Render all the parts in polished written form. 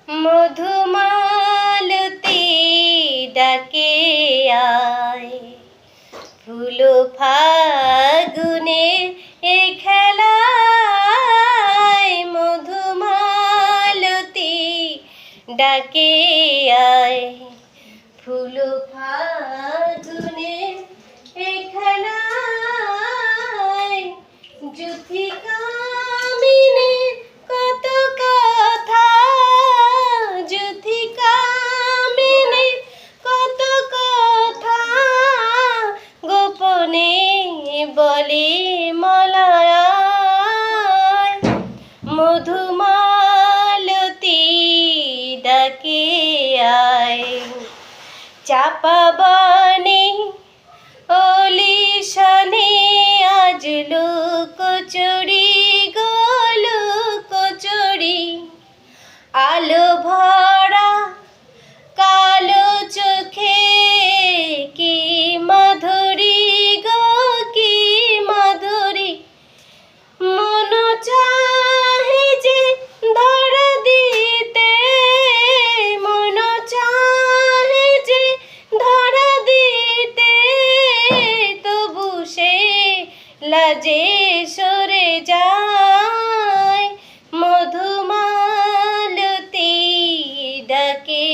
মধুমালতী ডাকে আয়, ফুল ফাগুনে এ খেলায়। মধুমালতী ডাকে আয়, ফুল ফাগুনে এ খেলায়। যুথিকামিনীর কত কথা, যুথিকামিনীর কত কথা, গোপনে বলে মলয়ায়। মধুমালতী ডাকে আয়, চাপা বনে অলিশনে আজ লুকোচুরি গো লুকোচুরি। আলো ভরা কালো চোখে কি মাধুরী গো কি মাধুরী। মন চাহে যে ধরা দিতে, মন চাহে যে ধরা দিতে, তবু সে লাজে সরে যায়। মধুমালতী ডাকে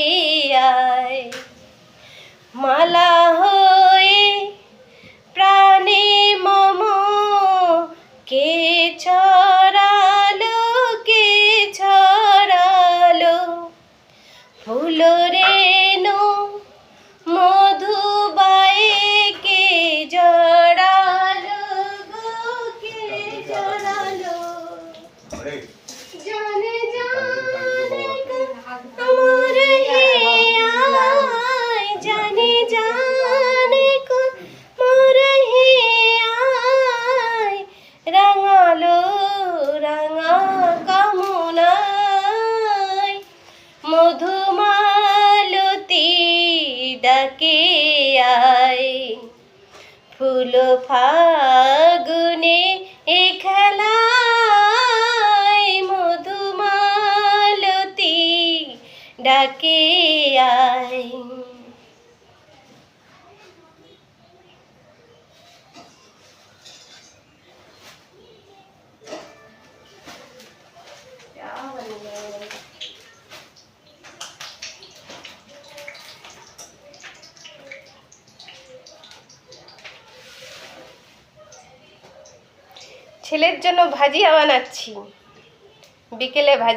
আয়, মালা হয়ে প্রাণে মম কে ছড়ালো, কে ছড়ালো। ফুল রেণু মধুবায়ে কে জড়ালো গো কে জড়ালো। জানে জানে আমার হিয়ায়, জানে জানে মোর হিয়ায়। রাঙালো রাঙা কামনায়, মধুমালতী ডাকে আয়, ফুল ফাগুনে এ খেলায়। মধুমালতী ডাকে আয়। ছেলের জন্য ভাজিয়া বানাচ্ছি, বিকেলে ভাজি।